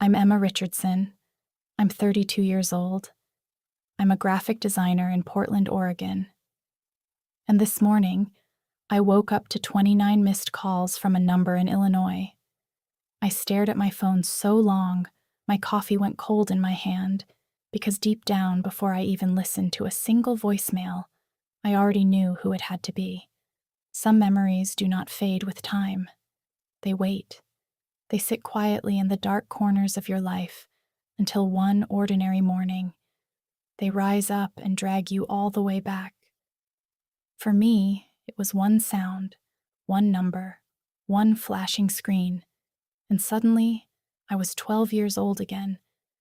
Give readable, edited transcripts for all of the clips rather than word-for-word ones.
I'm Emma Richardson. I'm 32 years old. I'm a graphic designer in Portland, Oregon. And this morning, I woke up to 29 missed calls from a number in Illinois. I stared at my phone so long, my coffee went cold in my hand, because deep down, before I even listened to a single voicemail, I already knew who it had to be. Some memories do not fade with time. They wait. They sit quietly in the dark corners of your life until one ordinary morning, they rise up and drag you all the way back. For me, it was one sound, one number, one flashing screen, and suddenly I was 12 years old again,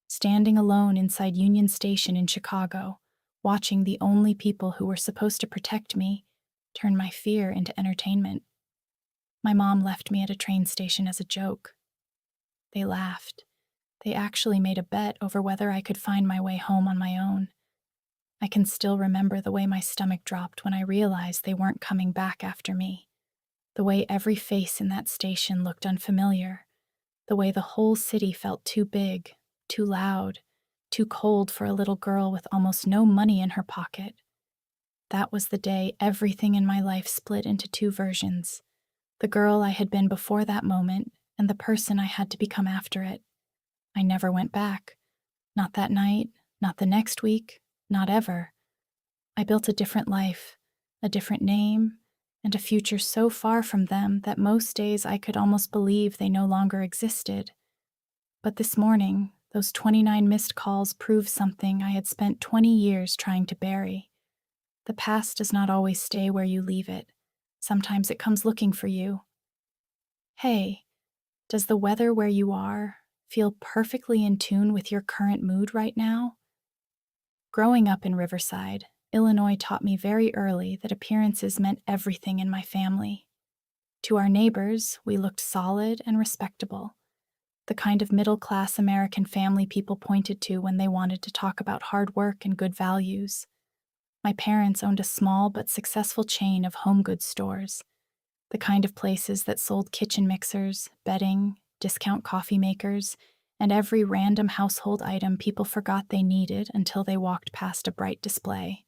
standing alone inside Union Station in Chicago, watching the only people who were supposed to protect me turn my fear into entertainment. My mom left me at a train station as a joke. They laughed. They actually made a bet over whether I could find my way home on my own. I can still remember the way my stomach dropped when I realized they weren't coming back after me. The way every face in that station looked unfamiliar. The way the whole city felt too big, too loud, too cold for a little girl with almost no money in her pocket. That was the day everything in my life split into two versions. The girl I had been before that moment and the person I had to become after it. I never went back. Not that night, not the next week, not ever. I built a different life, a different name, and a future so far from them that most days I could almost believe they no longer existed. But this morning, those 29 missed calls proved something I had spent 20 years trying to bury. The past does not always stay where you leave it. Sometimes it comes looking for you. Hey, does the weather where you are feel perfectly in tune with your current mood right now? Growing up in Riverside, Illinois taught me very early that appearances meant everything in my family. To our neighbors, we looked solid and respectable, the kind of middle-class American family people pointed to when they wanted to talk about hard work and good values. My parents owned a small but successful chain of home goods stores, the kind of places that sold kitchen mixers, bedding, discount coffee makers, and every random household item people forgot they needed until they walked past a bright display.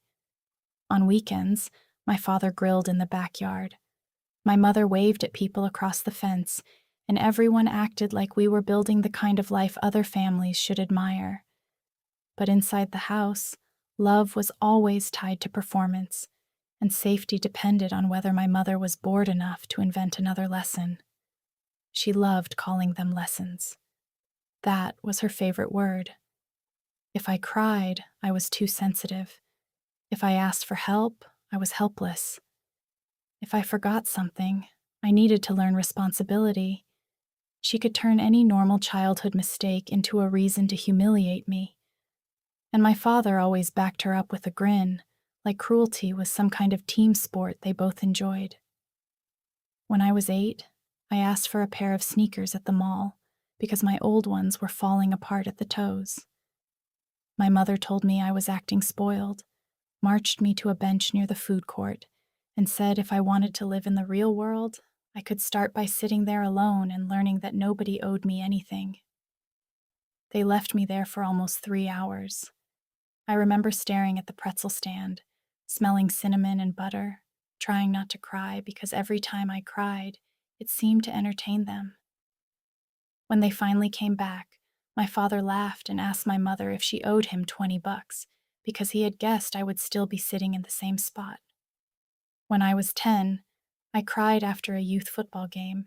On weekends, my father grilled in the backyard. My mother waved at people across the fence, and everyone acted like we were building the kind of life other families should admire. But inside the house, love was always tied to performance, and safety depended on whether my mother was bored enough to invent another lesson. She loved calling them lessons. That was her favorite word. If I cried, I was too sensitive. If I asked for help, I was helpless. If I forgot something, I needed to learn responsibility. She could turn any normal childhood mistake into a reason to humiliate me. And my father always backed her up with a grin, like cruelty was some kind of team sport they both enjoyed. When I was 8, I asked for a pair of sneakers at the mall because my old ones were falling apart at the toes. My mother told me I was acting spoiled, marched me to a bench near the food court, and said if I wanted to live in the real world, I could start by sitting there alone and learning that nobody owed me anything. They left me there for almost 3 hours. I remember staring at the pretzel stand, smelling cinnamon and butter, trying not to cry because every time I cried, it seemed to entertain them. When they finally came back, my father laughed and asked my mother if she owed him $20 because he had guessed I would still be sitting in the same spot. When I was 10, I cried after a youth football game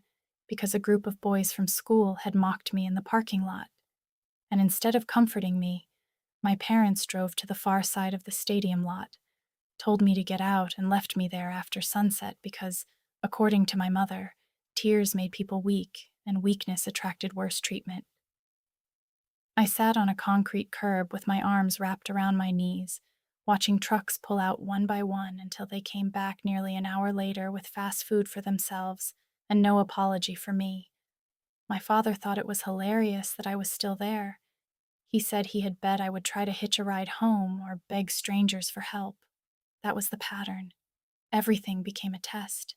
because a group of boys from school had mocked me in the parking lot. And instead of comforting me, my parents drove to the far side of the stadium lot, told me to get out, and left me there after sunset because, according to my mother, tears made people weak, and weakness attracted worse treatment. I sat on a concrete curb with my arms wrapped around my knees, watching trucks pull out one by one until they came back nearly an hour later with fast food for themselves and no apology for me. My father thought it was hilarious that I was still there. He said he had bet I would try to hitch a ride home or beg strangers for help. That was the pattern. Everything became a test.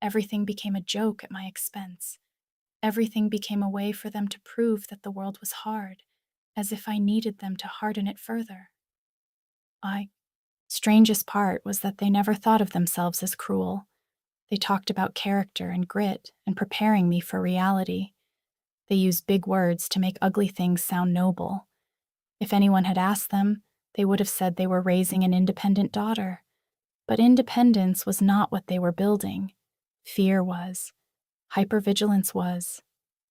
Everything became a joke at my expense. Everything became a way for them to prove that the world was hard, as if I needed them to harden it further. I Strangest part was that they never thought of themselves as cruel. They talked about character and grit and preparing me for reality. They used big words to make ugly things sound noble. If anyone had asked them, they would have said they were raising an independent daughter. But independence was not what they were building. Fear was. Hypervigilance was.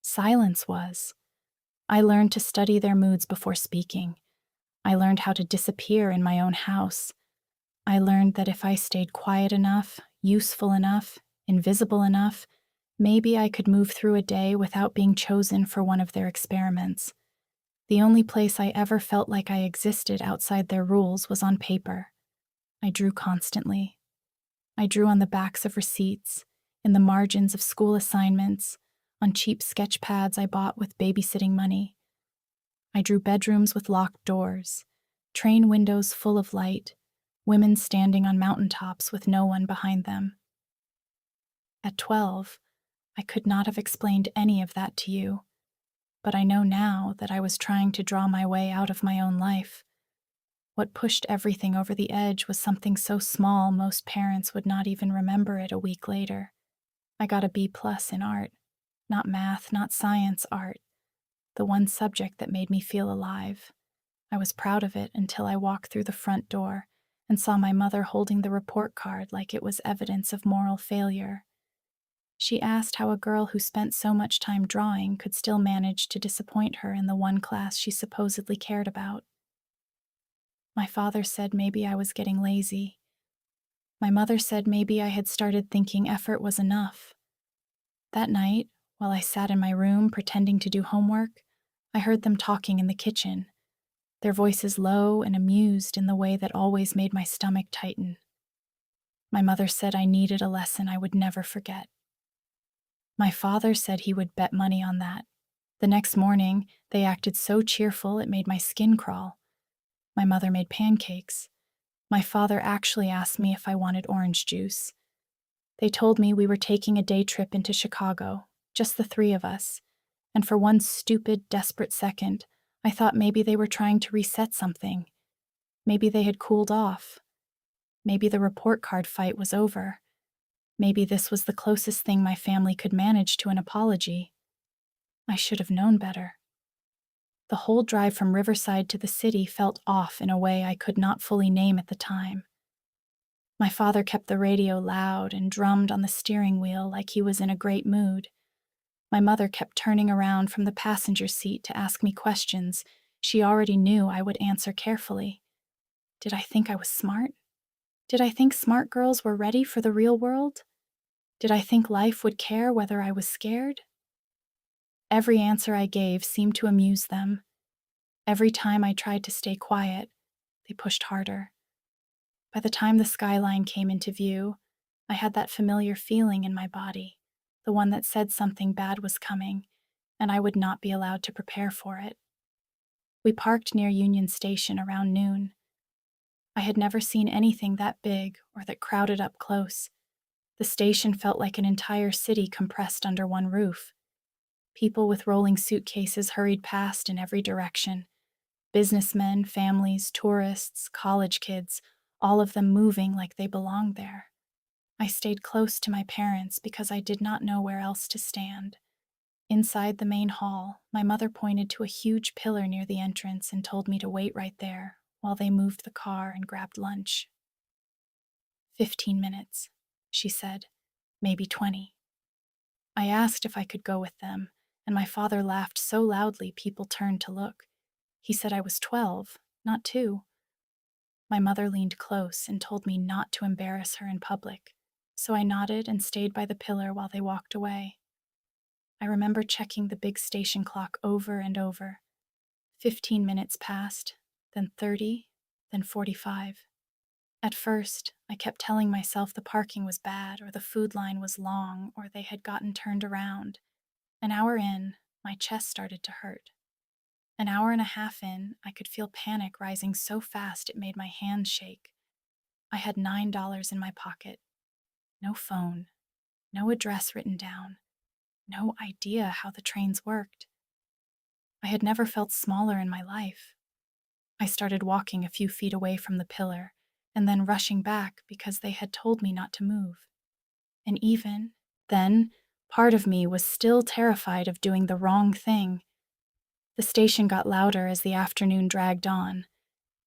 Silence was. I learned to study their moods before speaking. I learned how to disappear in my own house. I learned that if I stayed quiet enough, useful enough, invisible enough, maybe I could move through a day without being chosen for one of their experiments. The only place I ever felt like I existed outside their rules was on paper. I drew constantly. I drew on the backs of receipts, in the margins of school assignments, on cheap sketch pads I bought with babysitting money. I drew bedrooms with locked doors, train windows full of light, women standing on mountaintops with no one behind them. At 12, I could not have explained any of that to you, but I know now that I was trying to draw my way out of my own life. What pushed everything over the edge was something so small most parents would not even remember it a week later. I got a B+ in art. Not math, not science, art. The one subject that made me feel alive. I was proud of it until I walked through the front door and saw my mother holding the report card like it was evidence of moral failure. She asked how a girl who spent so much time drawing could still manage to disappoint her in the one class she supposedly cared about. My father said maybe I was getting lazy. My mother said maybe I had started thinking effort was enough. That night, while I sat in my room pretending to do homework, I heard them talking in the kitchen, their voices low and amused in the way that always made my stomach tighten. My mother said I needed a lesson I would never forget. My father said he would bet money on that. The next morning, they acted so cheerful it made my skin crawl. My mother made pancakes. My father actually asked me if I wanted orange juice. They told me we were taking a day trip into Chicago, just the three of us, and for one stupid, desperate second, I thought maybe they were trying to reset something. Maybe they had cooled off. Maybe the report card fight was over. Maybe this was the closest thing my family could manage to an apology. I should have known better. The whole drive from Riverside to the city felt off in a way I could not fully name at the time. My father kept the radio loud and drummed on the steering wheel like he was in a great mood. My mother kept turning around from the passenger seat to ask me questions she already knew I would answer carefully. Did I think I was smart? Did I think smart girls were ready for the real world? Did I think life would care whether I was scared? Every answer I gave seemed to amuse them. Every time I tried to stay quiet, they pushed harder. By the time the skyline came into view, I had that familiar feeling in my body, the one that said something bad was coming, and I would not be allowed to prepare for it. We parked near Union Station around noon. I had never seen anything that big or that crowded up close. The station felt like an entire city compressed under one roof. People with rolling suitcases hurried past in every direction. Businessmen, families, tourists, college kids, all of them moving like they belonged there. I stayed close to my parents because I did not know where else to stand. Inside the main hall, my mother pointed to a huge pillar near the entrance and told me to wait right there while they moved the car and grabbed lunch. 15 minutes, she said, maybe 20. I asked if I could go with them, and my father laughed so loudly people turned to look. He said I was 12, not 2. My mother leaned close and told me not to embarrass her in public, so I nodded and stayed by the pillar while they walked away. I remember checking the big station clock over and over. 15 minutes passed, then 30, then 45. At first, I kept telling myself the parking was bad, or the food line was long, or they had gotten turned around. An hour in, my chest started to hurt. An hour and a half in, I could feel panic rising so fast it made my hands shake. I had $9 in my pocket. No phone. No address written down. no idea how the trains worked. I had never felt smaller in my life. I started walking a few feet away from the pillar, and then rushing back because they had told me not to move. And even then, part of me was still terrified of doing the wrong thing. The station got louder as the afternoon dragged on.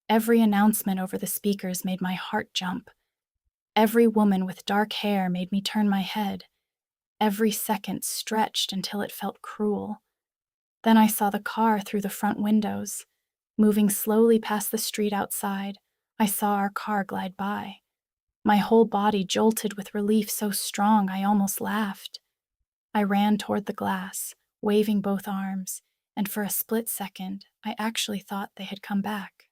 Every announcement over the speakers made my heart jump. Every woman with dark hair made me turn my head. Every second stretched until it felt cruel. Then I saw the car through the front windows. Moving slowly past the street outside, I saw our car glide by. My whole body jolted with relief so strong I almost laughed. I ran toward the glass, waving both arms, and for a split second, I actually thought they had come back.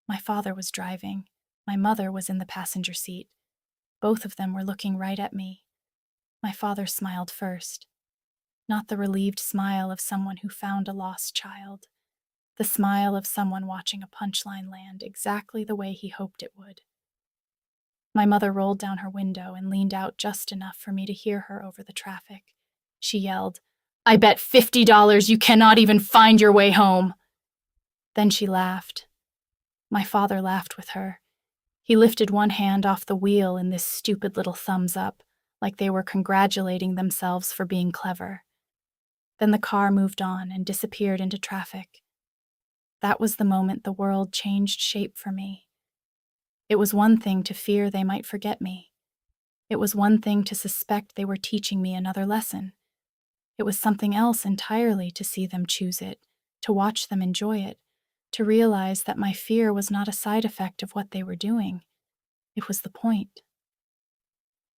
My father was driving. My mother was in the passenger seat. Both of them were looking right at me. My father smiled first. Not the relieved smile of someone who found a lost child. The smile of someone watching a punchline land exactly the way he hoped it would. My mother rolled down her window and leaned out just enough for me to hear her over the traffic. She yelled, "I bet $50 you cannot even find your way home." Then she laughed. My father laughed with her. He lifted one hand off the wheel in this stupid little thumbs up, like they were congratulating themselves for being clever. Then the car moved on and disappeared into traffic. That was the moment the world changed shape for me. It was one thing to fear they might forget me. It was one thing to suspect they were teaching me another lesson. It was something else entirely to see them choose it, to watch them enjoy it, to realize that my fear was not a side effect of what they were doing. It was the point.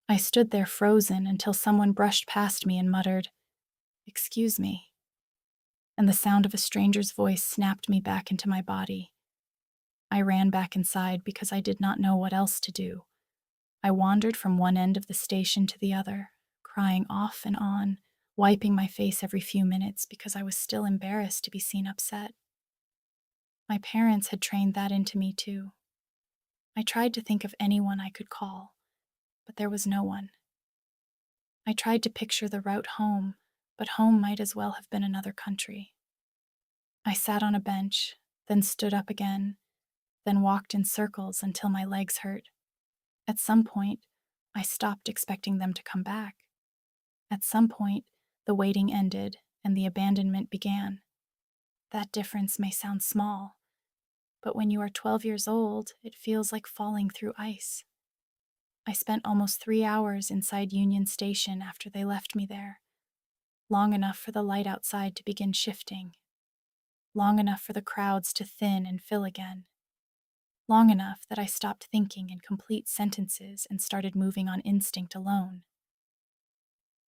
I stood there frozen until someone brushed past me and muttered, "Excuse me," and the sound of a stranger's voice snapped me back into my body. I ran back inside because I did not know what else to do. I wandered from one end of the station to the other, crying off and on, wiping my face every few minutes because I was still embarrassed to be seen upset. My parents had trained that into me too. I tried to think of anyone I could call, but there was no one. I tried to picture the route home, but home might as well have been another country. I sat on a bench, then stood up again, then walked in circles until my legs hurt. At some point, I stopped expecting them to come back. At some point, the waiting ended and the abandonment began. That difference may sound small, but when you are 12 years old, it feels like falling through ice. I spent almost 3 hours inside Union Station after they left me there, long enough for the light outside to begin shifting, long enough for the crowds to thin and fill again, long enough that I stopped thinking in complete sentences and started moving on instinct alone.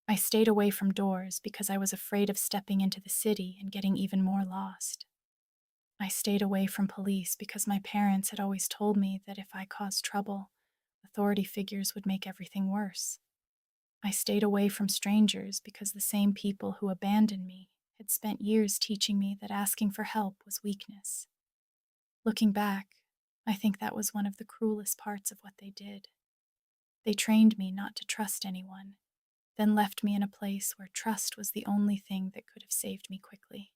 I stayed away from doors because I was afraid of stepping into the city and getting even more lost. I stayed away from police because my parents had always told me that if I caused trouble, authority figures would make everything worse. I stayed away from strangers because the same people who abandoned me had spent years teaching me that asking for help was weakness. Looking back, I think that was one of the cruelest parts of what they did. They trained me not to trust anyone, then left me in a place where trust was the only thing that could have saved me quickly.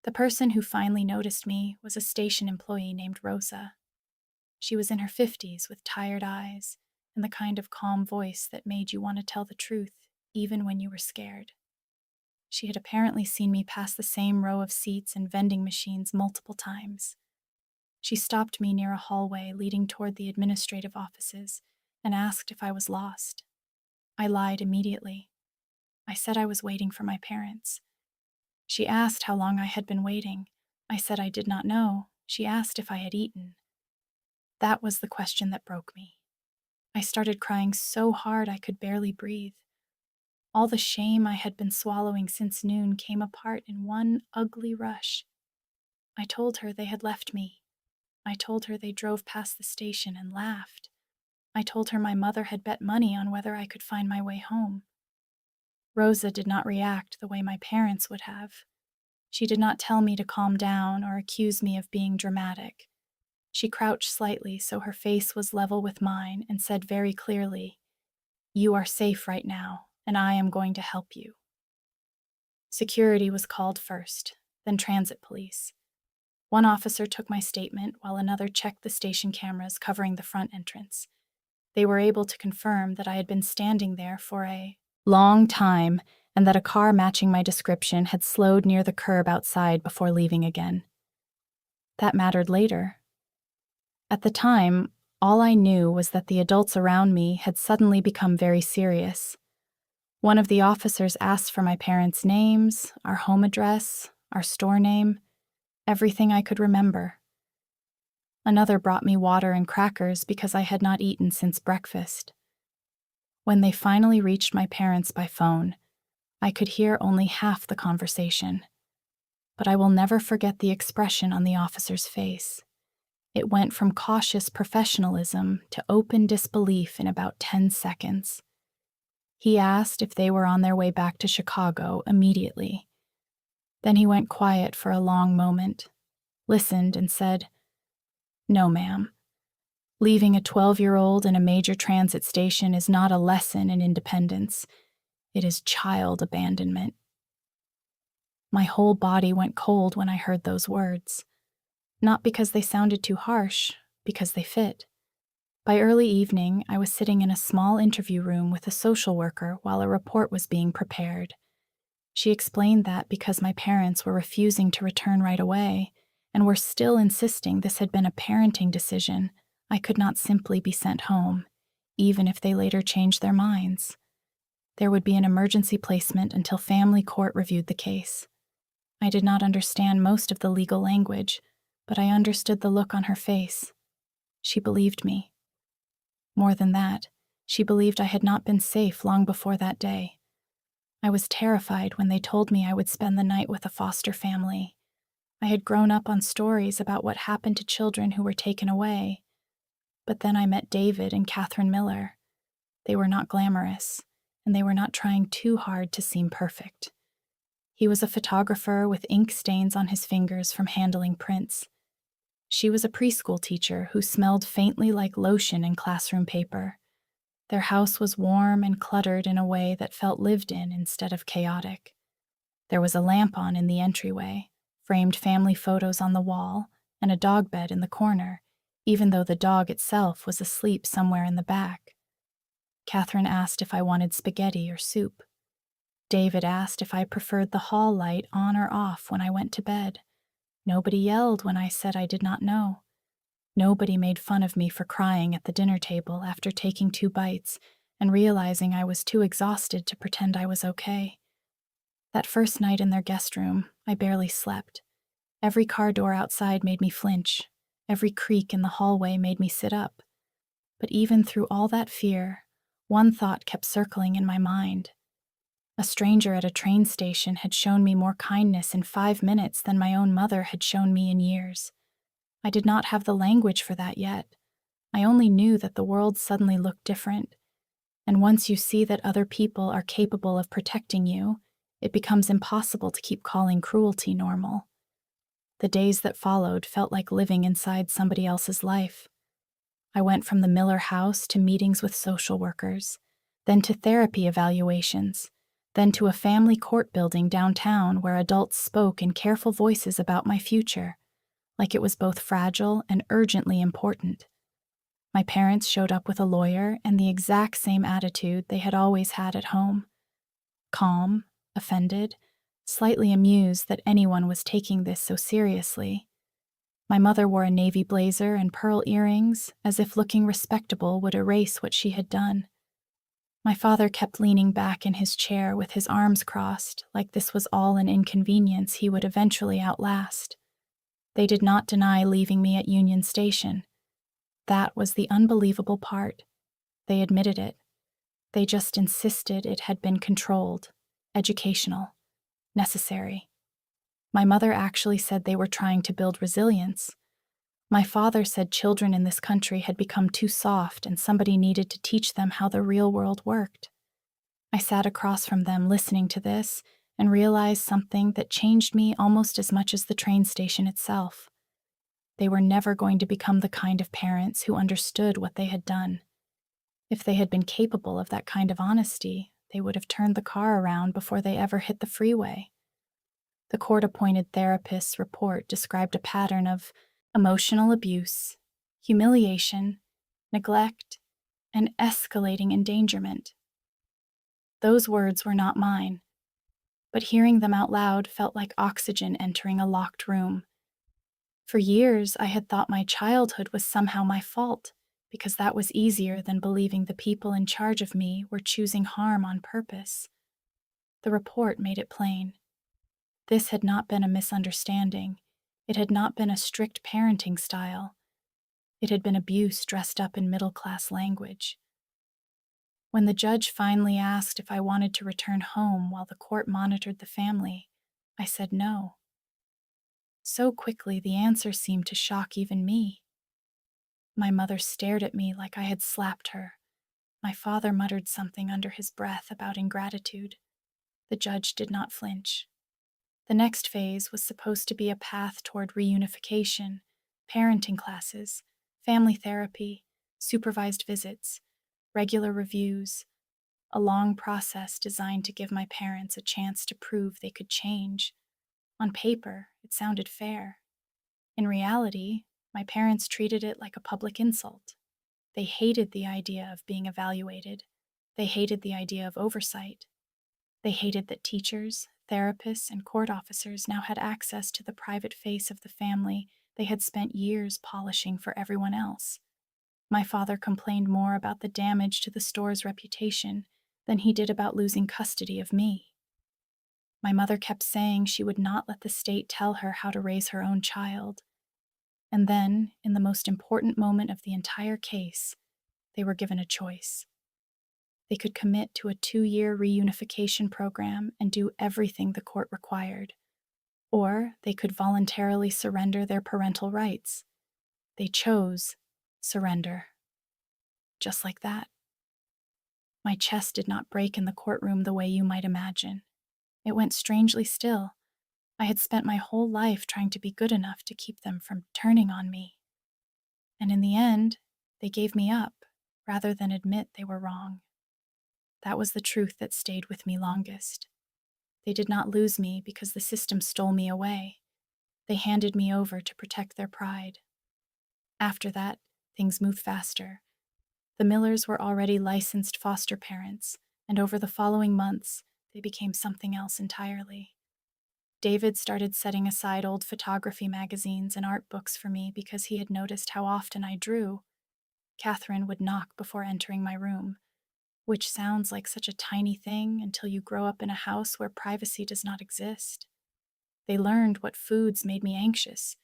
The person who finally noticed me was a station employee named Rosa. She was in her 50s with tired eyes and the kind of calm voice that made you want to tell the truth even when you were scared. She had apparently seen me pass the same row of seats and vending machines multiple times. She stopped me near a hallway leading toward the administrative offices and asked if I was lost. I lied immediately. I said I was waiting for my parents. She asked how long I had been waiting. I said I did not know. She asked if I had eaten. That was the question that broke me. I started crying so hard I could barely breathe. All the shame I had been swallowing since noon came apart in one ugly rush. I told her they had left me. I told her they drove past the station and laughed. I told her my mother had bet money on whether I could find my way home. Rosa did not react the way my parents would have. She did not tell me to calm down or accuse me of being dramatic. She crouched slightly so her face was level with mine and said very clearly, "You are safe right now, and I am going to help you. Security was called first, then transit police. One officer took my statement while another checked the station cameras covering the front entrance. They were able to confirm that I had been standing there for a long time and that a car matching my description had slowed near the curb outside before leaving again. That mattered later. At the time, all I knew was that the adults around me had suddenly become very serious. One of the officers asked for my parents' names, our home address, our store name, everything I could remember. Another brought me water and crackers because I had not eaten since breakfast. When they finally reached my parents by phone, I could hear only half the conversation. But I will never forget the expression on the officer's face. It went from cautious professionalism to open disbelief in about 10 seconds. He asked if they were on their way back to Chicago immediately. Then he went quiet for a long moment, listened, and said, "No, ma'am. Leaving a 12-year-old in a major transit station is not a lesson in independence. It is child abandonment." My whole body went cold when I heard those words. Not because they sounded too harsh, because they fit. By early evening, I was sitting in a small interview room with a social worker while a report was being prepared. She explained that because my parents were refusing to return right away and were still insisting this had been a parenting decision, I could not simply be sent home, even if they later changed their minds. There would be an emergency placement until family court reviewed the case. I did not understand most of the legal language, but I understood the look on her face. She believed me. More than that, she believed I had not been safe long before that day. I was terrified when they told me I would spend the night with a foster family. I had grown up on stories about what happened to children who were taken away. But then I met David and Catherine Miller. They were not glamorous, and they were not trying too hard to seem perfect. He was a photographer with ink stains on his fingers from handling prints. She was a preschool teacher who smelled faintly like lotion and classroom paper. Their house was warm and cluttered in a way that felt lived in instead of chaotic. There was a lamp on in the entryway, framed family photos on the wall, and a dog bed in the corner, even though the dog itself was asleep somewhere in the back. Catherine asked if I wanted spaghetti or soup. David asked if I preferred the hall light on or off when I went to bed. Nobody yelled when I said I did not know. Nobody made fun of me for crying at the dinner table after taking 2 bites and realizing I was too exhausted to pretend I was okay. That first night in their guest room, I barely slept. Every car door outside made me flinch. Every creak in the hallway made me sit up. But even through all that fear, one thought kept circling in my mind. A stranger at a train station had shown me more kindness in 5 minutes than my own mother had shown me in years. I did not have the language for that yet. I only knew that the world suddenly looked different. And once you see that other people are capable of protecting you, it becomes impossible to keep calling cruelty normal. The days that followed felt like living inside somebody else's life. I went from the Miller house to meetings with social workers, then to therapy evaluations, then to a family court building downtown where adults spoke in careful voices about my future, like it was both fragile and urgently important. My parents showed up with a lawyer and the exact same attitude they had always had at home. Calm, offended, slightly amused that anyone was taking this so seriously. My mother wore a navy blazer and pearl earrings, as if looking respectable would erase what she had done. My father kept leaning back in his chair with his arms crossed, like this was all an inconvenience he would eventually outlast. They did not deny leaving me at Union Station. That was the unbelievable part. They admitted it. They just insisted it had been controlled, educational, necessary. My mother actually said they were trying to build resilience. My father said children in this country had become too soft and somebody needed to teach them how the real world worked. I sat across from them listening to this and realized something that changed me almost as much as the train station itself. They were never going to become the kind of parents who understood what they had done. If they had been capable of that kind of honesty, they would have turned the car around before they ever hit the freeway. The court-appointed therapist's report described a pattern of emotional abuse, humiliation, neglect, and escalating endangerment. Those words were not mine, but hearing them out loud felt like oxygen entering a locked room. For years, I had thought my childhood was somehow my fault, because that was easier than believing the people in charge of me were choosing harm on purpose. The report made it plain. This had not been a misunderstanding. It had not been a strict parenting style. It had been abuse dressed up in middle-class language. When the judge finally asked if I wanted to return home while the court monitored the family, I said no. So quickly, the answer seemed to shock even me. My mother stared at me like I had slapped her. My father muttered something under his breath about ingratitude. The judge did not flinch. The next phase was supposed to be a path toward reunification, parenting classes, family therapy, supervised visits, regular reviews, a long process designed to give my parents a chance to prove they could change. On paper, it sounded fair. In reality, my parents treated it like a public insult. They hated the idea of being evaluated. They hated the idea of oversight. They hated that teachers, therapists, and court officers now had access to the private face of the family they had spent years polishing for everyone else. My father complained more about the damage to the store's reputation than he did about losing custody of me. My mother kept saying she would not let the state tell her how to raise her own child. And then, in the most important moment of the entire case, they were given a choice. They could commit to a 2-year reunification program and do everything the court required, or they could voluntarily surrender their parental rights. They chose surrender. Just like that. My chest did not break in the courtroom the way you might imagine. It went strangely still. I had spent my whole life trying to be good enough to keep them from turning on me. And in the end, they gave me up, rather than admit they were wrong. That was the truth that stayed with me longest. They did not lose me because the system stole me away. They handed me over to protect their pride. After that, things moved faster. The Millers were already licensed foster parents, and over the following months, they became something else entirely. David started setting aside old photography magazines and art books for me because he had noticed how often I drew. Catherine would knock before entering my room, which sounds like such a tiny thing until you grow up in a house where privacy does not exist. They learned what foods made me anxious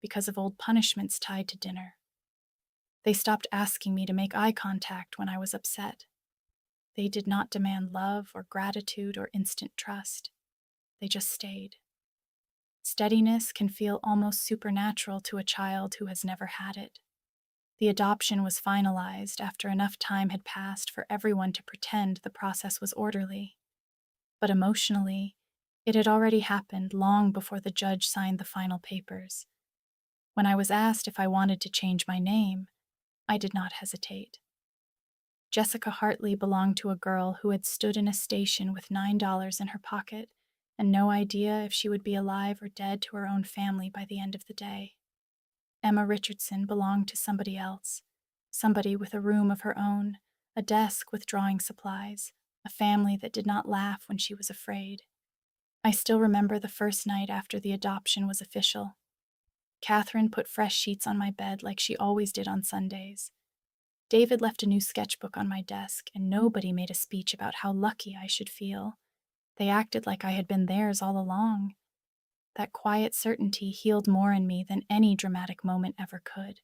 because of old punishments tied to dinner. They stopped asking me to make eye contact when I was upset. They did not demand love or gratitude or instant trust. They just stayed. Steadiness can feel almost supernatural to a child who has never had it. The adoption was finalized after enough time had passed for everyone to pretend the process was orderly. But emotionally, it had already happened long before the judge signed the final papers. When I was asked if I wanted to change my name, I did not hesitate. Jessica Hartley belonged to a girl who had stood in a station with $9 in her pocket and no idea if she would be alive or dead to her own family by the end of the day. Emma Richardson belonged to somebody else, somebody with a room of her own, a desk with drawing supplies, a family that did not laugh when she was afraid. I still remember the first night after the adoption was official. Catherine put fresh sheets on my bed like she always did on Sundays. David left a new sketchbook on my desk, and nobody made a speech about how lucky I should feel. They acted like I had been theirs all along. That quiet certainty healed more in me than any dramatic moment ever could.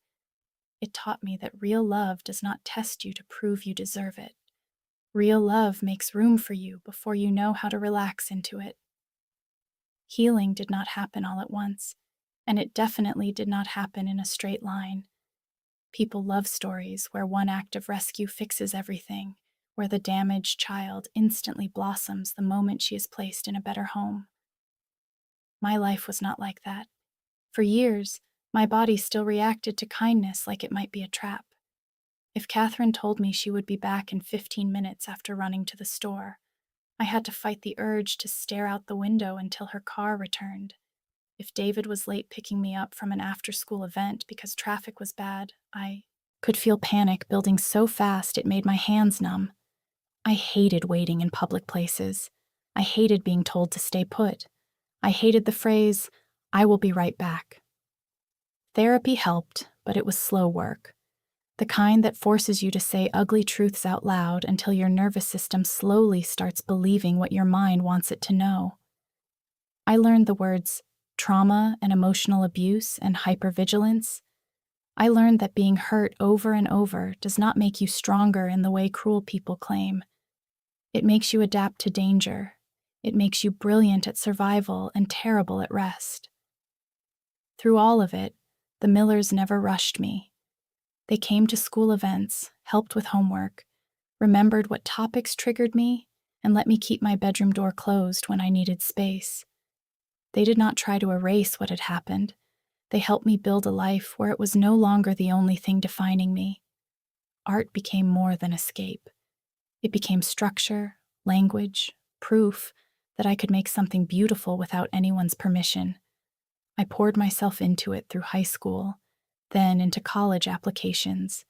It taught me that real love does not test you to prove you deserve it. Real love makes room for you before you know how to relax into it. Healing did not happen all at once, and it definitely did not happen in a straight line. People love stories where one act of rescue fixes everything, where the damaged child instantly blossoms the moment she is placed in a better home. My life was not like that. For years, my body still reacted to kindness like it might be a trap. If Catherine told me she would be back in 15 minutes after running to the store, I had to fight the urge to stare out the window until her car returned. If David was late picking me up from an after-school event because traffic was bad, I could feel panic building so fast it made my hands numb. I hated waiting in public places. I hated being told to stay put. I hated the phrase, "I will be right back." Therapy helped, but it was slow work. The kind that forces you to say ugly truths out loud until your nervous system slowly starts believing what your mind wants it to know. I learned the words trauma and emotional abuse and hypervigilance. I learned that being hurt over and over does not make you stronger in the way cruel people claim. It makes you adapt to danger. It makes you brilliant at survival and terrible at rest. Through all of it, the Millers never rushed me. They came to school events, helped with homework, remembered what topics triggered me, and let me keep my bedroom door closed when I needed space. They did not try to erase what had happened. They helped me build a life where it was no longer the only thing defining me. Art became more than escape. It became structure, language, proof that I could make something beautiful without anyone's permission. I poured myself into it through high school, then into college applications,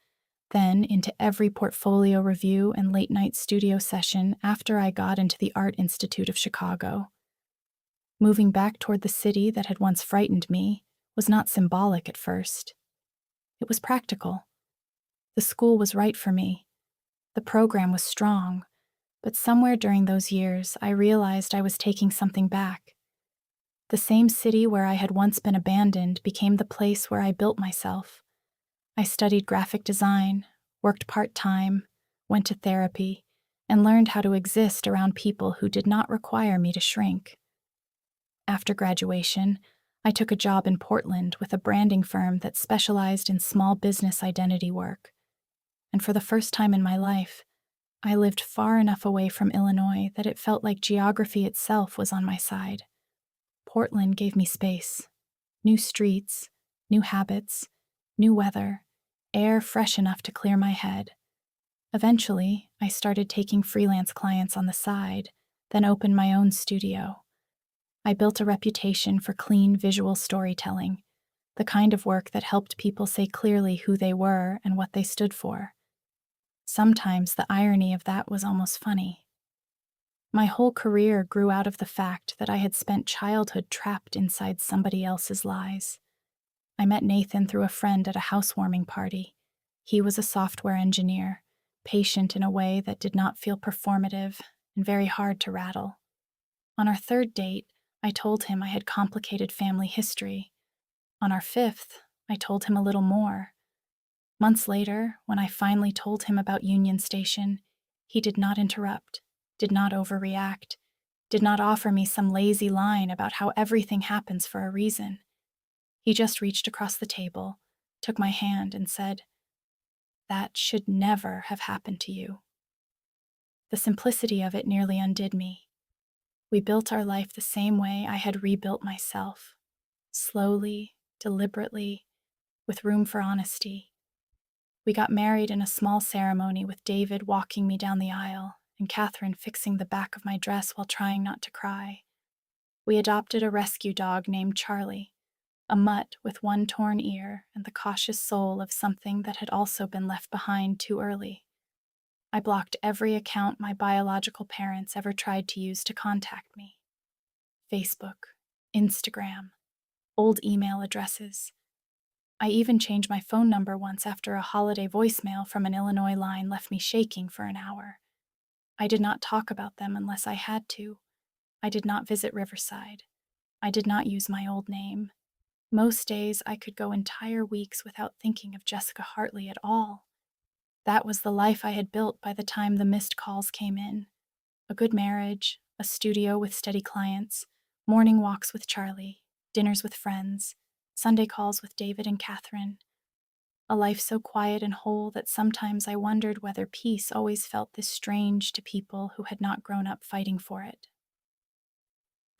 then into every portfolio review and late-night studio session after I got into the Art Institute of Chicago. Moving back toward the city that had once frightened me was not symbolic at first. It was practical. The school was right for me. The program was strong, but somewhere during those years I realized I was taking something back. The same city where I had once been abandoned became the place where I built myself. I studied graphic design, worked part-time, went to therapy, and learned how to exist around people who did not require me to shrink. After graduation, I took a job in Portland with a branding firm that specialized in small business identity work. And for the first time in my life, I lived far enough away from Illinois that it felt like geography itself was on my side. Portland gave me space. New streets, new habits, new weather, air fresh enough to clear my head. Eventually, I started taking freelance clients on the side, then opened my own studio. I built a reputation for clean visual storytelling, the kind of work that helped people say clearly who they were and what they stood for. Sometimes the irony of that was almost funny. My whole career grew out of the fact that I had spent childhood trapped inside somebody else's lies. I met Nathan through a friend at a housewarming party. He was a software engineer, patient in a way that did not feel performative and very hard to rattle. On our third date, I told him I had complicated family history. On our fifth, I told him a little more. Months later, when I finally told him about Union Station, he did not interrupt, did not overreact, did not offer me some lazy line about how everything happens for a reason. He just reached across the table, took my hand, and said, "That should never have happened to you." The simplicity of it nearly undid me. We built our life the same way I had rebuilt myself, slowly, deliberately, with room for honesty. We got married in a small ceremony with David walking me down the aisle and Catherine fixing the back of my dress while trying not to cry. We adopted a rescue dog named Charlie, a mutt with one torn ear and the cautious soul of something that had also been left behind too early. I blocked every account my biological parents ever tried to use to contact me. Facebook, Instagram, old email addresses. I even changed my phone number once after a holiday voicemail from an Illinois line left me shaking for an hour. I did not talk about them unless I had to. I did not visit Riverside. I did not use my old name. Most days I could go entire weeks without thinking of Jessica Hartley at all. That was the life I had built by the time the missed calls came in. A good marriage, a studio with steady clients, morning walks with Charlie, dinners with friends, Sunday calls with David and Catherine. A life so quiet and whole that sometimes I wondered whether peace always felt this strange to people who had not grown up fighting for it.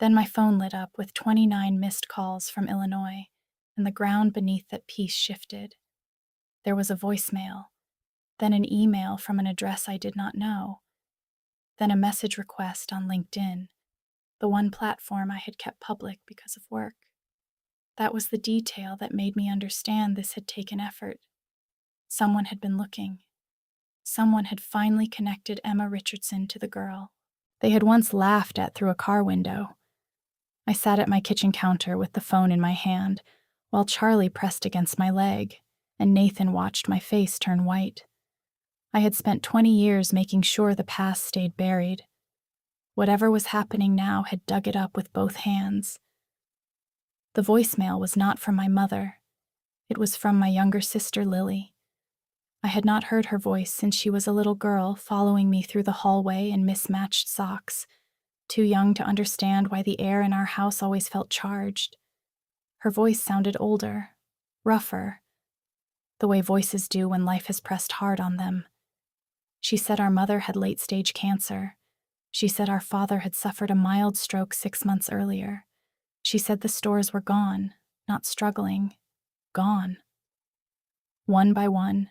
Then my phone lit up with 29 missed calls from Illinois, and the ground beneath that peace shifted. There was a voicemail, then an email from an address I did not know. then a message request on LinkedIn, the one platform I had kept public because of work. That was the detail that made me understand this had taken effort. Someone had been looking. Someone had finally connected Emma Richardson to the girl they had once laughed at through a car window. I sat at my kitchen counter with the phone in my hand, while Charlie pressed against my leg, and Nathan watched my face turn white. I had spent 20 years making sure the past stayed buried. Whatever was happening now had dug it up with both hands. The voicemail was not from my mother. It was from my younger sister, Lily. I had not heard her voice since she was a little girl following me through the hallway in mismatched socks, too young to understand why the air in our house always felt charged. Her voice sounded older, rougher, the way voices do when life has pressed hard on them. She said our mother had late-stage cancer. She said our father had suffered a mild stroke 6 months earlier. She said the stores were gone, not struggling, gone. One by one,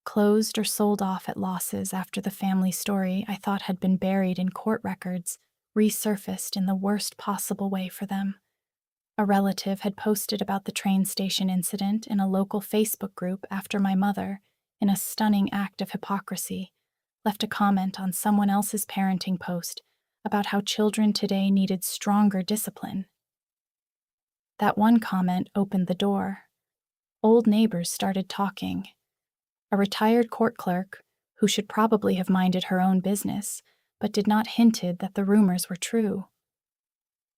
closed or sold off at losses after the family story I thought had been buried in court records resurfaced in the worst possible way for them. A relative had posted about the train station incident in a local Facebook group after my mother, in a stunning act of hypocrisy, left a comment on someone else's parenting post about how children today needed stronger discipline. That one comment opened the door. Old neighbors started talking. A retired court clerk, who should probably have minded her own business, but did not hinted that the rumors were true.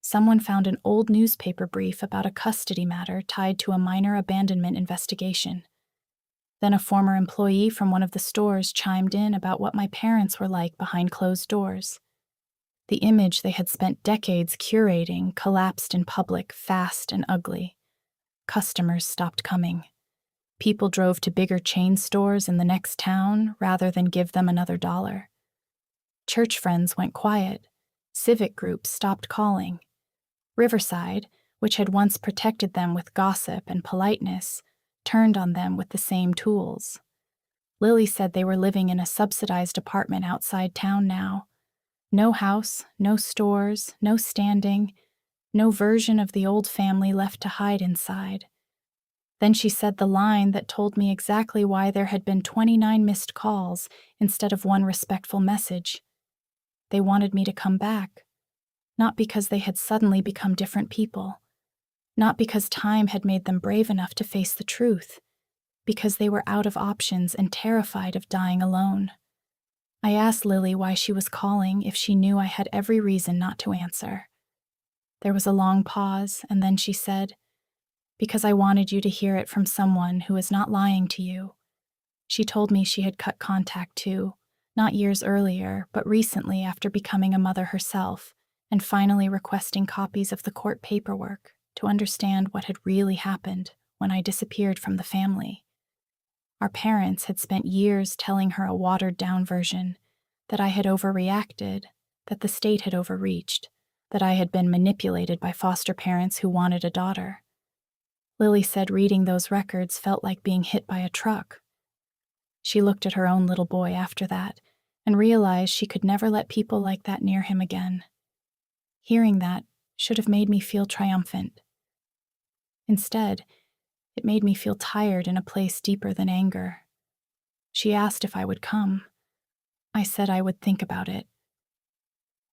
Someone found an old newspaper brief about a custody matter tied to a minor abandonment investigation. Then a former employee from one of the stores chimed in about what my parents were like behind closed doors. The image they had spent decades curating collapsed in public, fast and ugly. Customers stopped coming. People drove to bigger chain stores in the next town rather than give them another dollar. Church friends went quiet. Civic groups stopped calling. Riverside, which had once protected them with gossip and politeness, turned on them with the same tools. Lily said they were living in a subsidized apartment outside town now. No house, no stores, no standing, no version of the old family left to hide inside. Then she said the line that told me exactly why there had been 29 missed calls instead of one respectful message. They wanted me to come back, not because they had suddenly become different people, not because time had made them brave enough to face the truth, because they were out of options and terrified of dying alone. I asked Lily why she was calling if she knew I had every reason not to answer. There was a long pause, and then she said, "Because I wanted you to hear it from someone who is not lying to you." She told me she had cut contact too, not years earlier, but recently after becoming a mother herself, and finally requesting copies of the court paperwork to understand what had really happened when I disappeared from the family. Our parents had spent years telling her a watered-down version, that I had overreacted, that the state had overreached, that I had been manipulated by foster parents who wanted a daughter. Lily said reading those records felt like being hit by a truck. She looked at her own little boy after that and realized she could never let people like that near him again. Hearing that should have made me feel triumphant. Instead, it made me feel tired in a place deeper than anger. She asked if I would come. I said I would think about it.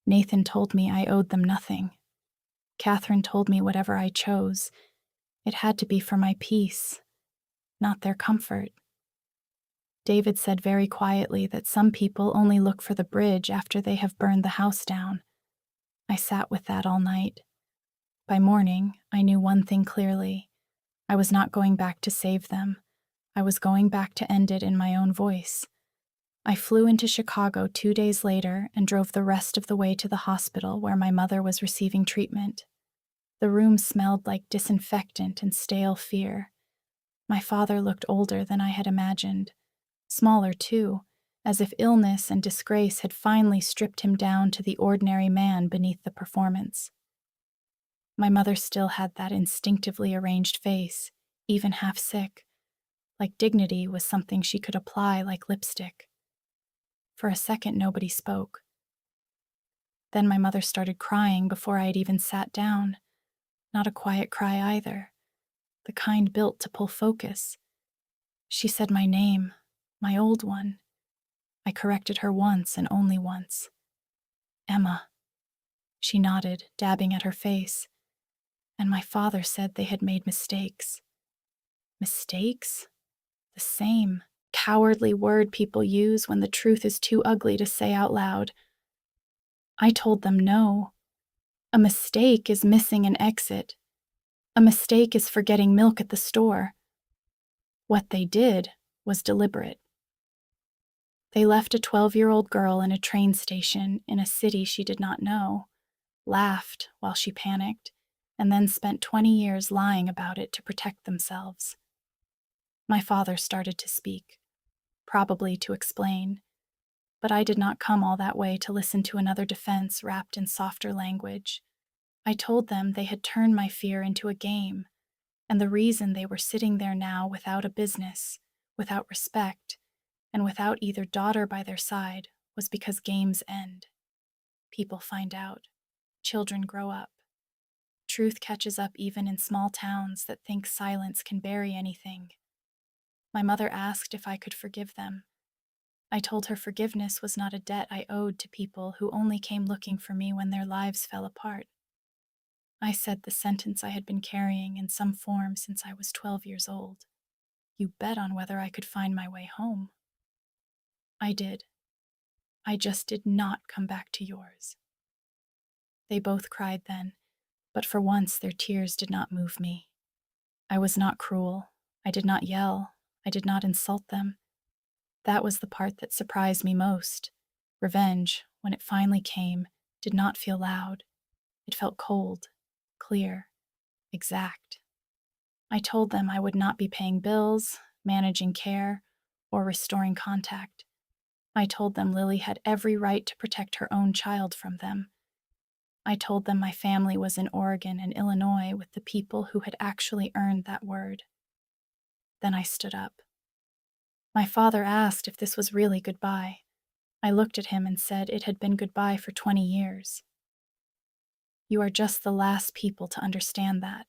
Nathan told me I owed them nothing. Catherine told me whatever I chose, it had to be for my peace, not their comfort. David said very quietly that some people only look for the bridge after they have burned the house down. I sat with that all night. By morning, I knew one thing clearly. I was not going back to save them. I was going back to end it in my own voice. I flew into Chicago 2 days later and drove the rest of the way to the hospital where my mother was receiving treatment. The room smelled like disinfectant and stale fear. My father looked older than I had imagined. Smaller, too, as if illness and disgrace had finally stripped him down to the ordinary man beneath the performance. My mother still had that instinctively arranged face, even half sick, like dignity was something she could apply like lipstick. For a second, nobody spoke. Then my mother started crying before I had even sat down. Not a quiet cry either, the kind built to pull focus. She said my name, my old one. I corrected her once and only once. Emma. She nodded, dabbing at her face. And my father said they had made mistakes. Mistakes? The same cowardly word people use when the truth is too ugly to say out loud. I told them no. A mistake is missing an exit. A mistake is forgetting milk at the store. What they did was deliberate. They left a 12-year-old girl in a train station in a city she did not know, laughed while she panicked, and then spent 20 years lying about it to protect themselves. My father started to speak, probably to explain, but I did not come all that way to listen to another defense wrapped in softer language. I told them they had turned my fear into a game, and the reason they were sitting there now without a business, without respect, and without either daughter by their side was because games end. People find out. Children grow up. Truth catches up even in small towns that think silence can bury anything. My mother asked if I could forgive them. I told her forgiveness was not a debt I owed to people who only came looking for me when their lives fell apart. I said the sentence I had been carrying in some form since I was 12 years old. You bet on whether I could find my way home. I did. I just did not come back to yours. They both cried then, but for once their tears did not move me. I was not cruel. I did not yell. I did not insult them. That was the part that surprised me most. Revenge, when it finally came, did not feel loud. It felt cold, clear, exact. I told them I would not be paying bills, managing care, or restoring contact. I told them Lily had every right to protect her own child from them. I told them my family was in Oregon and Illinois with the people who had actually earned that word. Then I stood up. My father asked if this was really goodbye. I looked at him and said it had been goodbye for 20 years. You are just the last people to understand that.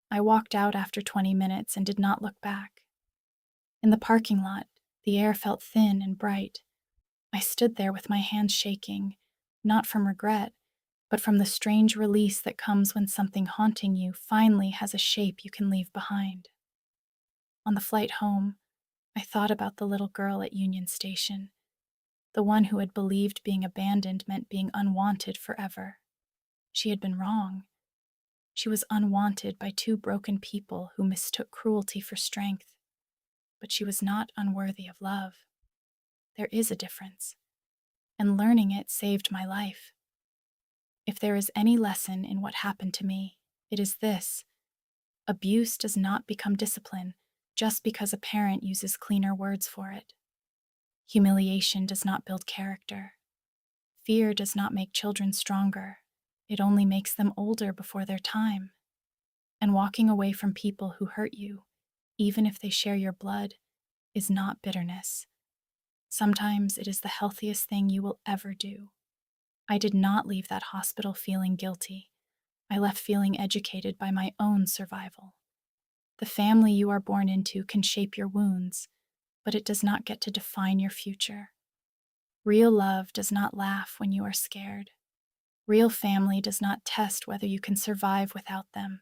I walked out after 20 minutes and did not look back. In the parking lot, the air felt thin and bright. I stood there with my hands shaking, not from regret, but from the strange release that comes when something haunting you finally has a shape you can leave behind. On the flight home, I thought about the little girl at Union Station, the one who had believed being abandoned meant being unwanted forever. She had been wrong. She was unwanted by two broken people who mistook cruelty for strength. But she was not unworthy of love. There is a difference, and learning it saved my life. If there is any lesson in what happened to me, it is this: abuse does not become discipline just because a parent uses cleaner words for it. Humiliation does not build character. Fear does not make children stronger. It only makes them older before their time. And walking away from people who hurt you, even if they share your blood, is not bitterness. Sometimes it is the healthiest thing you will ever do. I did not leave that hospital feeling guilty. I left feeling educated by my own survival. The family you are born into can shape your wounds, but it does not get to define your future. Real love does not laugh when you are scared. Real family does not test whether you can survive without them.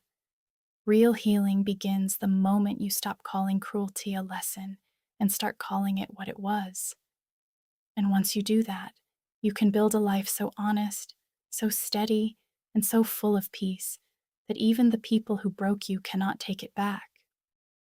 Real healing begins the moment you stop calling cruelty a lesson and start calling it what it was. And once you do that, you can build a life so honest, so steady, and so full of peace that even the people who broke you cannot take it back.